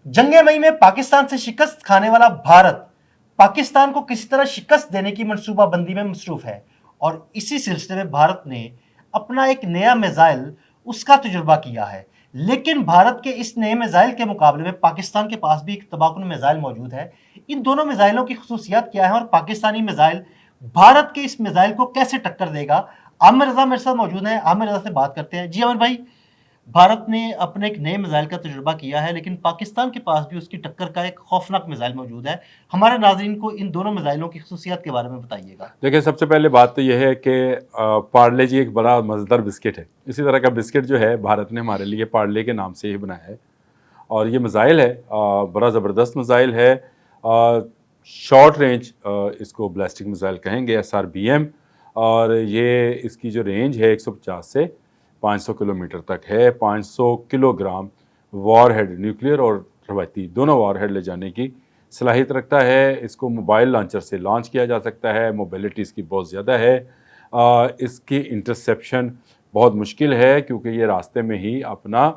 जंगे मई में पाकिस्तान से शिकस्त खाने वाला भारत पाकिस्तान को किसी तरह शिकस्त देने की मंसूबाबंदी में मसरूफ है और इसी सिलसिले में भारत ने अपना एक नया मिसाइल उसका तजुर्बा किया है। लेकिन भारत के इस नए मिसाइल के मुकाबले में पाकिस्तान के पास भी एक तबाकुन मिसाइल मौजूद है। इन दोनों मिसाइलों की खसूसियात क्या है और पाकिस्तानी मिसाइल भारत के इस मिसाइल को कैसे टक्कर देगा? आमिर रजा मेरे साथ मौजूद है। आमिर रजा से बात करते हैं। जी आमिर भाई, भारत ने अपने एक नए मिसाइल का तजुर्बा किया है, लेकिन पाकिस्तान के पास भी उसकी टक्कर का एक खौफनाक मिसाइल मौजूद है। हमारे नाज़रीन को इन दोनों मिसाइलों की खसूसियात के बारे में बताइएगा। देखिए, सबसे पहले बात तो यह है कि पार्ले जी एक बड़ा मज़ेदार बिस्किट है। इसी तरह का बिस्किट जो है भारत ने हमारे लिए पार्ले के नाम से ही बनाया है। और ये मिसाइल है, बड़ा ज़बरदस्त मिसाइल है। शॉर्ट रेंज इसको बैलिस्टिक मिसाइल कहेंगे, SRBM। और ये इसकी जो रेंज है 150 से 500 किलोमीटर तक है। 500 किलोग्राम वॉरहेड, न्यूक्लियर और रवायती दोनों वॉरहेड ले जाने की सलाहियत रखता है। इसको मोबाइल लॉन्चर से लॉन्च किया जा सकता है। मोबिलिटी इसकी बहुत ज़्यादा है। इसकी इंटरसेप्शन बहुत मुश्किल है क्योंकि ये रास्ते में ही अपना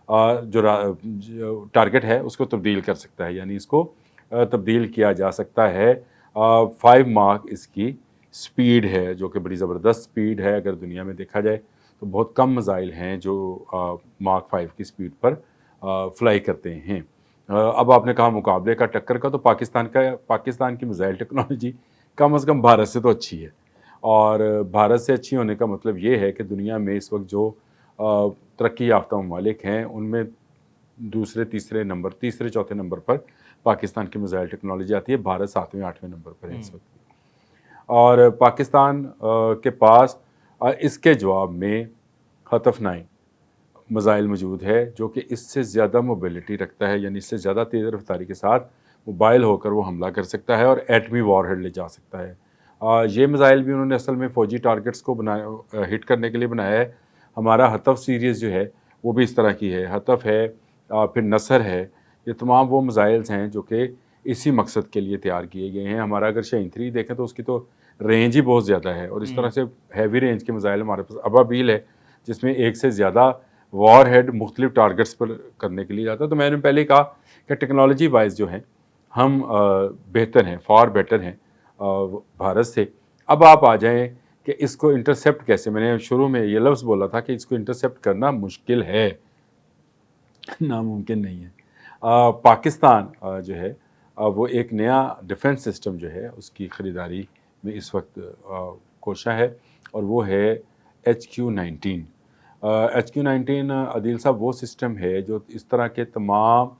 जो टारगेट है उसको तब्दील कर सकता है, यानी इसको तब्दील किया जा सकता है। 5 मार्क इसकी स्पीड है, जो कि बड़ी ज़बरदस्त स्पीड है। अगर दुनिया में देखा जाए तो बहुत कम मिसाइल हैं जो मार्क 5 की स्पीड पर फ्लाई करते हैं। अब आपने कहा मुकाबले का, टक्कर का, तो पाकिस्तान की मिसाइल टेक्नोलॉजी कम अज़ कम भारत से तो अच्छी है। और भारत से अच्छी होने का मतलब ये है कि दुनिया में इस वक्त जो तरक्की याफ्ता ममालिक हैं उनमें दूसरे तीसरे चौथे नंबर पर पाकिस्तान की मिसाइल टेक्नोलॉजी आती है। भारत 7वें 8वें नंबर पर है इस वक्त। और पाकिस्तान के पास इसके जवाब में हतफ-9 मिसाइल मौजूद है, जो कि इससे ज़्यादा मोबिलिटी रखता है, यानी इससे ज़्यादा तेज़ रफ्तारी के साथ मोबाइल होकर वो हमला कर सकता है और एटमी वॉरहेड ले जा सकता है। ये मिसाइल भी उन्होंने असल में फ़ौजी टारगेट्स को हिट करने के लिए बनाया है। हमारा हतफ सीरीज़ जो है वो भी इस तरह की है। हतफ है, फिर नसर है। ये तमाम वो मिसाइल्स हैं जो कि इसी मकसद के लिए तैयार किए गए हैं। हमारा अगर शाहीन-3 देखें तो उसकी तो रेंज ही बहुत ज़्यादा है। और इस तरह से हैवी रेंज के मिसाइल हमारे पास अबाबील है, जिसमें एक से ज़्यादा वॉरहेड मुख्तलिफ टारगेट्स पर करने के लिए जाता है। तो मैंने पहले कहा कि टेक्नोलॉजी वाइज जो है हम बेहतर हैं, फार बेटर हैं भारत से। अब आप आ जाएँ कि इसको इंटरसेप्ट कैसे। मैंने शुरू में ये लफ्ज़ बोला था कि इसको इंटरसेप्ट करना मुश्किल है, नामुमकिन नहीं है। पाकिस्तान जो है वो एक नया डिफेंस सिस्टम जो है उसकी ख़रीदारी में इस वक्त कोशा है, और वो है HQ-19। HQ-19 अदील साहब वो सिस्टम है जो इस तरह के तमाम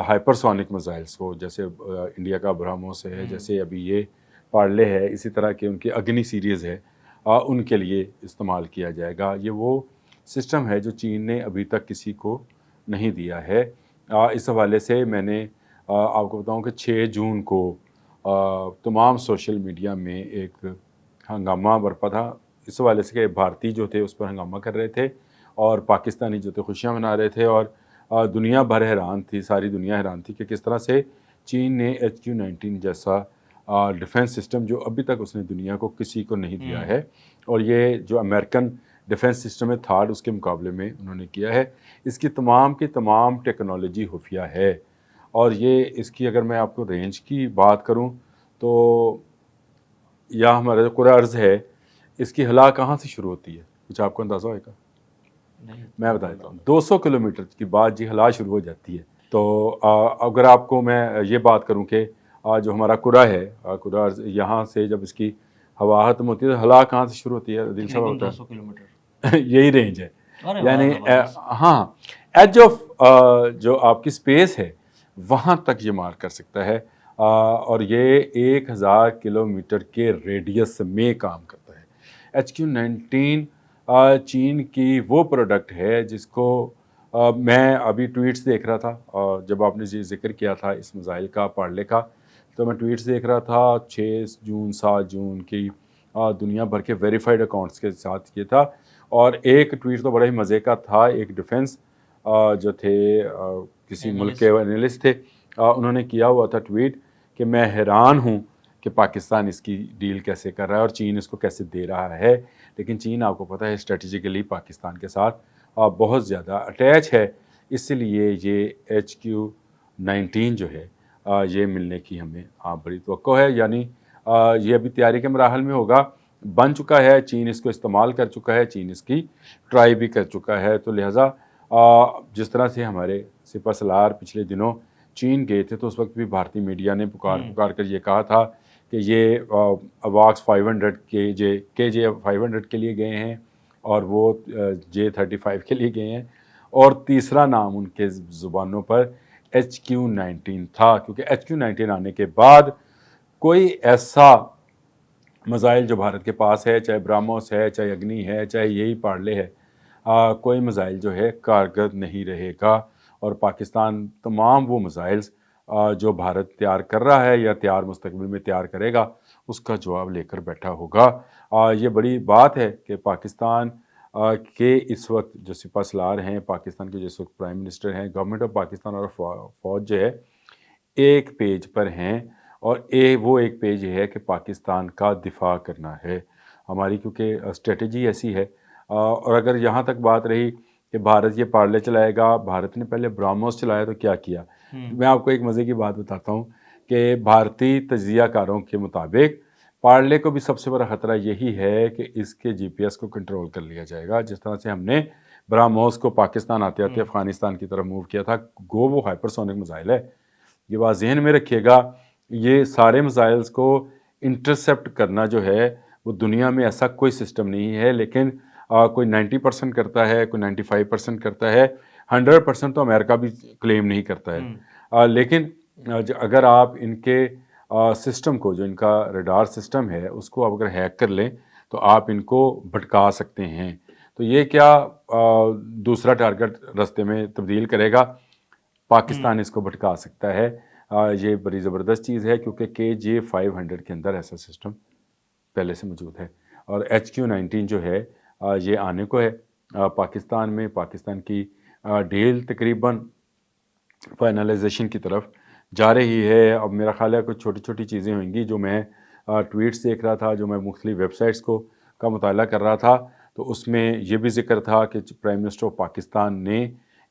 हाइपरसोनिक मिसाइल्स को, जैसे इंडिया का ब्रह्मोस है, जैसे अभी ये पार्ले है, इसी तरह के उनकी अग्नि सीरीज़ है, उनके लिए इस्तेमाल किया जाएगा। ये वो सिस्टम है जो चीन ने अभी तक किसी को नहीं दिया है। इस हवाले से मैंने आपको बताऊं कि 6 जून को तमाम सोशल मीडिया में एक हंगामा बरपा था, इस हवाले से कि भारतीय जो थे उस पर हंगामा कर रहे थे और पाकिस्तानी जो थे खुशियाँ मना रहे थे। और दुनिया भर हैरान थी, सारी दुनिया हैरान थी कि किस तरह से चीन ने HQ-19 जैसा डिफेंस सिस्टम, जो अभी तक उसने दुनिया को किसी को नहीं दिया है, और ये जो अमेरिकन डिफेंस सिस्टम है थर्ड, उसके मुकाबले में उन्होंने किया है। इसकी तमाम की तमाम टेक्नोलॉजी खुफिया है। और ये इसकी अगर मैं आपको रेंज की बात करूं तो या हमारा जो कुरा अर्ज़ है, इसकी हला कहाँ से शुरू होती है, कुछ आपको अंदाज़ा होगा? मैं बता देता हूँ, 200 किलोमीटर की बाद जी हला शुरू हो जाती है। तो अगर आपको मैं ये बात करूँ कि जो हमारा कुरा है, कुरा अर्ज़, यहाँ से जब इसकी हवा खत्म होती है तो हला कहाँ से शुरू होती है? दिल साहब तकरीबन होता 200 किलोमीटर। है यही रेंज है। अरे वाह, यानी जबरदस्त। हाँ, एज ऑफ जो आपकी स्पेस है वहाँ तक ये मार कर सकता है। और ये 1000 किलोमीटर के रेडियस में काम करता है। HQ-19 चीन की वो प्रोडक्ट है जिसको मैं अभी ट्वीट्स देख रहा था, जब आपने ये जिक्र किया था इस मिसाइल का, पार्ले का, तो मैं ट्वीट्स देख रहा था 6 जून 7 जून की दुनिया भर के वेरीफाइड अकाउंट्स के साथ ये था। और एक ट्वीट तो बड़ा ही मज़े का था। एक डिफेंस जो थे किसी मुल्क के एनालिस्ट। एनालिस्ट थे, उन्होंने किया हुआ था ट्वीट कि मैं हैरान हूँ कि पाकिस्तान इसकी डील कैसे कर रहा है और चीन इसको कैसे दे रहा है। लेकिन चीन, आपको पता है, स्ट्रेटजिकली पाकिस्तान के साथ बहुत ज़्यादा अटैच है, इसलिए ये HQ 19 जो है ये मिलने की हमें बड़ी तवक्को है। यानी ये अभी तैयारी के मराहल में होगा, बन चुका है, चीन इसको इस्तेमाल कर चुका है, चीन इसकी ट्राई भी कर चुका है। तो लिहाजा जिस तरह से हमारे सिपह सलार पिछले दिनों चीन गए थे, तो उस वक्त भी भारतीय मीडिया ने पुकार कर ये कहा था कि ये अवाक्स 500 के जे 500 के लिए गए हैं और वो J-35 के लिए गए हैं, और तीसरा नाम उनके ज़ुबानों पर HQ-19 था, क्योंकि HQ-19 आने के बाद कोई ऐसा मिसाइल जो भारत के पास है, चाहे ब्राह्मोस है, चाहे अग्नि है, चाहे यही पार्ले है, कोई मिसाइल जो है कारगर नहीं रहेगा। और पाकिस्तान तमाम वो मिसाइल्स जो भारत तैयार कर रहा है या तैयार मुस्तकबिल में तैयार करेगा, उसका जवाब लेकर बैठा होगा। ये बड़ी बात है कि पाकिस्तान के इस वक्त जो सिपह सलार हैं, पाकिस्तान के जिस वक्त प्राइम मिनिस्टर हैं, गवर्नमेंट ऑफ पाकिस्तान और फौज जो है एक पेज पर हैं, और वो एक पेज ये है कि पाकिस्तान का दिफा करना है हमारी, क्योंकि स्ट्रेटजी ऐसी है। और अगर यहाँ तक बात रही कि भारत ये पार्ले चलाएगा, भारत ने पहले ब्राह्मोस चलाया तो क्या किया। मैं आपको एक मज़े की बात बताता हूँ कि भारतीय तजियाकारों के मुताबिक पार्ले को भी सबसे बड़ा ख़तरा यही है कि इसके GPS को कंट्रोल कर लिया जाएगा। जिस तरह से हमने ब्राह्मोस को पाकिस्तान आते आते अफ़गानिस्तान की तरफ मूव किया था, गो वो हाइपरसोनिक मिसाइल है, ये बात जहन में रखिएगा। ये सारे मिसाइल्स को इंटरसेप्ट करना जो है वो दुनिया में ऐसा कोई सिस्टम नहीं है, लेकिन कोई 90% करता है, कोई 95% करता है, 100% तो अमेरिका भी क्लेम नहीं करता है। लेकिन अगर आप इनके सिस्टम को, जो इनका रडार सिस्टम है, उसको आप अगर हैक कर लें तो आप इनको भटका सकते हैं। तो ये क्या दूसरा टारगेट रास्ते में तब्दील करेगा, पाकिस्तान इसको भटका सकता है। ये बड़ी ज़बरदस्त चीज़ है, क्योंकि KJ-500 के अंदर ऐसा सिस्टम पहले से मौजूद है। और HQ-19 जो है ये आने को है पाकिस्तान में। पाकिस्तान की डील तकरीबन फाइनलाइजेशन की तरफ जा रही है। अब मेरा ख्याल है कुछ छोटी छोटी चीज़ें होंगी जो मैं ट्वीट्स देख रहा था, जो मैं मुख्तलिफ वेबसाइट्स का मुताला कर रहा था, तो उसमें यह भी जिक्र था कि प्राइम मिनिस्टर ऑफ पाकिस्तान ने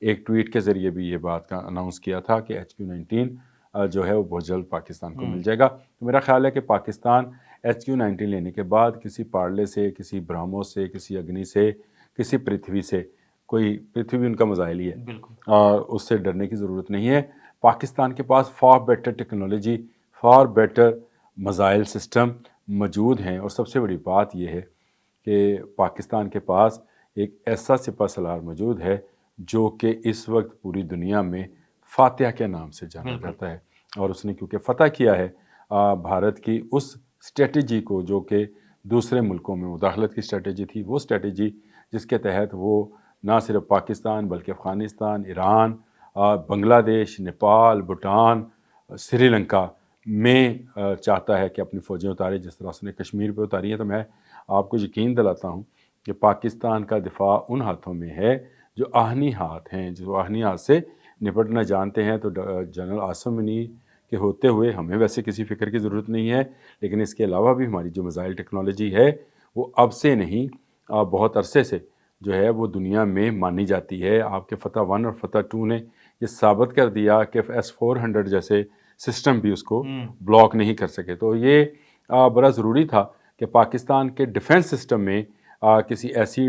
एक ट्वीट के ज़रिए भी ये बात का अनाउंस किया था कि HQ-19 जो है वो बहुत जल्द पाकिस्तान को मिल जाएगा। तो मेरा ख्याल है कि पाकिस्तान HQ-19 लेने के बाद किसी पार्ले से, किसी ब्राह्मोस से, किसी अग्नि से, किसी पृथ्वी से, कोई पृथ्वी भी उनका मज़ाइल ही है, और उससे डरने की ज़रूरत नहीं है। पाकिस्तान के पास far better technology, far better missile system मौजूद हैं। और सबसे बड़ी बात यह है कि पाकिस्तान के पास एक ऐसा सिपह सलार मौजूद है जो कि इस वक्त पूरी दुनिया में फातिहा के नाम से जाना जाता है। और उसने क्योंकि फ़तह किया है भारत की उस स्ट्रेटजी को, जो कि दूसरे मुल्कों में मुदाखलत की स्ट्रेटजी थी, वो स्ट्रेटजी जिसके तहत वो ना सिर्फ पाकिस्तान बल्कि अफ़गानिस्तान, ईरान, बांग्लादेश, नेपाल, भूटान, श्रीलंका में चाहता है कि अपनी फ़ौजें उतारे, जिस तरह उसने कश्मीर पे उतारी है। तो मैं आपको यकीन दिलाता हूँ कि पाकिस्तान का दिफा उन हाथों में है जो आहनी हाथ हैं, जो आहनी हाथ से निपटना जानते हैं। तो जनरल आसिम मुनीर के होते हुए हमें वैसे किसी फ़िक्र की ज़रूरत नहीं है, लेकिन इसके अलावा भी हमारी जो मिसाइल टेक्नोलॉजी है वो अब से नहीं, बहुत अरसे से जो है वो दुनिया में मानी जाती है। आपके फ़तह 1 और फ़तह 2 ने ये साबित कर दिया कि S-400 जैसे सिस्टम भी उसको ब्लॉक नहीं कर सके। तो ये बड़ा ज़रूरी था कि पाकिस्तान के डिफेंस सिस्टम में किसी ऐसी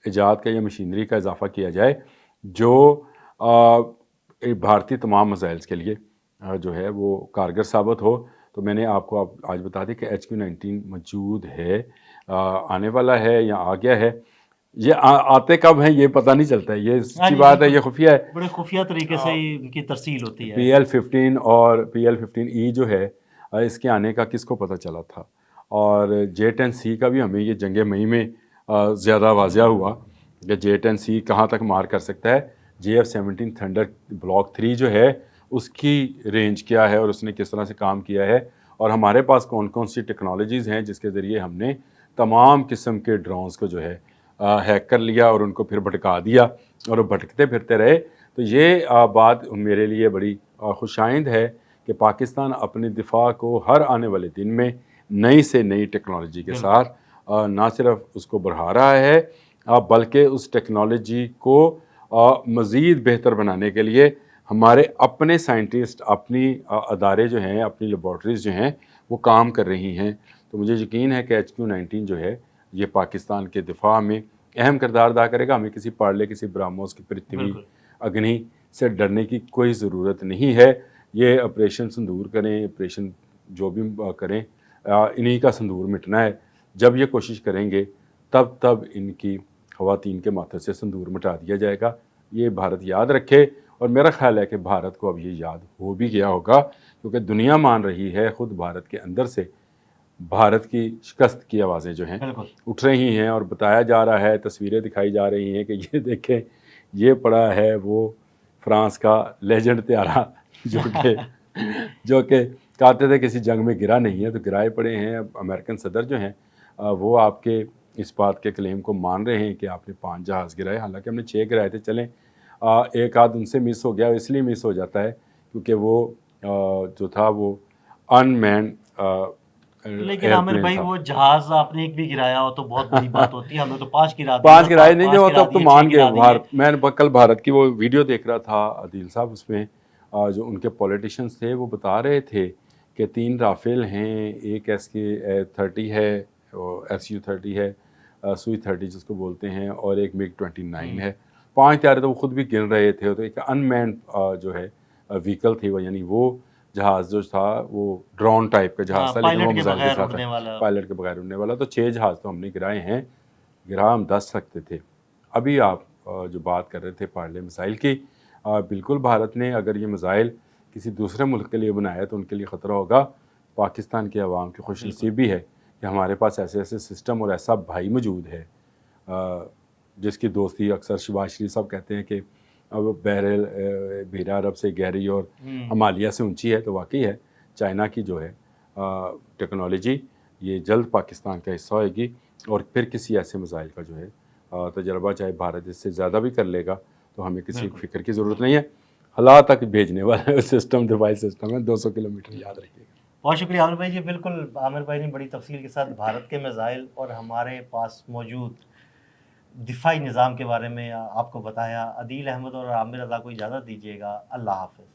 इजाद का या मशीनरी का इजाफ़ा किया जाए जो भारतीय तमाम मिसाइल्स के लिए जो है वो कारगर साबित हो। तो मैंने आपको आज बता दें कि HQ-19 मौजूद है, आने वाला है या आ गया है। ये आते कब हैं ये पता नहीं चलता है, ये सच्ची बात है, ये खुफिया है, बड़े खुफिया तरीके से इनकी तरसील होती है। PL-15 और PL-15E जो है इसके आने का किसको पता चला था। और J-10C का भी हमें ये जंग मई में ज़्यादा वाज़िया हुआ कि J-10C कहाँ तक मार कर सकता है। JF-17 थंडर ब्लॉक 3 जो है उसकी रेंज क्या है और उसने किस तरह से काम किया है, और हमारे पास कौन कौन सी टेक्नोलॉजीज़ हैं जिसके ज़रिए हमने तमाम किस्म के ड्रोन्स को जो है हैक कर लिया और उनको फिर भटका दिया और वो भटकते फिरते रहे। तो ये बात मेरे लिए बड़ी खुशाइंद है कि पाकिस्तान अपने दिफा को हर आने वाले दिन में नई से नई टेक्नोलॉजी के साथ ना सिर्फ उसको बढ़ा रहा है बल्कि उस टेक्नोलॉजी को मज़ीद बेहतर बनाने के लिए हमारे अपने साइंटिस्ट, अपनी अदारे जो हैं, अपनी लेबॉर्ट्रीज़ जो हैं, वो काम कर रही हैं। तो मुझे यकीन है कि HQ-19 जो है, ये पाकिस्तान के दिफा में अहम किरदार अदा करेगा। हमें किसी पार्ले, किसी ब्रह्मोस की पृथ्वी बिल्कुल। अग्नि से डरने की कोई ज़रूरत नहीं है। ये ऑपरेशन सिंदूर करें, ऑपरेशन जो भी करें, इन्हीं का सिंदूर मिटना है। जब ये कोशिश करेंगे, तब इनकी ख़वातीन के माथे से सिंदूर मिटा दिया जाएगा। ये भारत याद रखे, और मेरा ख़्याल है कि भारत को अब ये याद हो भी गया होगा, क्योंकि दुनिया मान रही है, ख़ुद भारत के अंदर से भारत की शिकस्त की आवाज़ें जो हैं बिल्कुल। उठ रही हैं, और बताया जा रहा है, तस्वीरें दिखाई जा रही हैं कि ये देखें, ये पड़ा है वो फ्रांस का लेजेंड त्यारा जो कि कहते थे किसी जंग में गिरा नहीं है, तो गिराए पड़े हैं। अब अमेरिकन सदर जो हैं वो आपके इस बात के क्लेम को मान रहे हैं कि आपने 5 जहाज़ गिराए, हालांकि हमने 6 गिराए थे। चलें, एक आध उनसे मिस हो गया, इसलिए मिस हो जाता है क्योंकि वो जो था वो अनमैन्ड लेकिन आमिर एयरप्लेन भाई, था। वो जहाज़ आपने एक भी गिराया हो तो बहुत बड़ी बात होती है। हमने तो 5 गिरा दिए, 5 और गिराए नहीं, जो 5 तो गिरा अब तो दिए, 6 मान गए गिरा दिए। भारत। मैं कल भारत की वो वीडियो देख रहा था, आदिल साहब, उसमें जो उनके पॉलिटिशियंस थे वो बता रहे थे कि 3 राफेल हैं, एक SK-30 है, SU-30 है, Su-30 जिसको बोलते हैं, और एक MiG-29 है। 5 त्यारे तो वो खुद भी गिन रहे थे। तो एक अनमैन्ड जो है व्हीकल थी वो, यानी वो जहाज़ जो था वो ड्रोन टाइप का हाँ, जहाज़ था, लेकिन वो पायलट के मिसाइल के बगैर साथ है, उड़ने वाला। पायलट के बगैर उड़ने वाला। तो 6 जहाज़ तो हमने गिराए हैं, गिरा हम 10 सकते थे। अभी आप जो बात कर रहे थे पार्ले मिसाइल की, बिल्कुल भारत ने अगर ये मिसाइल किसी दूसरे मुल्क के लिए बनाया तो उनके लिए ख़तरा होगा। पाकिस्तान की आवाम की बिल्कुल। खुशनसीबी है कि हमारे पास ऐसे ऐसे सिस्टम और ऐसा भाई मौजूद है, जिसकी दोस्ती अक्सर शहबाज शरीफ साहब कहते हैं कि अब बहरा अरब से गहरी और हिमालय से ऊंची है। तो वाकई है, चाइना की जो है टेक्नोलॉजी ये जल्द पाकिस्तान का हिस्सा होगी, और फिर किसी ऐसे मिसाइल का जो है तजर्बा चाहे भारत इससे ज़्यादा भी कर लेगा, तो हमें किसी बिल्कुल। फ़िक्र की ज़रूरत नहीं है। हला तक भेजने वाला सिस्टम, डिवाइस सिस्टम है, 200 किलोमीटर, याद रखिएगा। बहुत शुक्रिया आमिर भाई जी। बिल्कुल, आमिर भाई ने बड़ी तफसील के साथ भारत के मिसाइल और हमारे पास मौजूद दिफाई निज़ाम के बारे में आपको बताया। अदील अहमद और आमिर रज़ा को इजाज़त दीजिएगा। अल्लाह हाफ़िज़।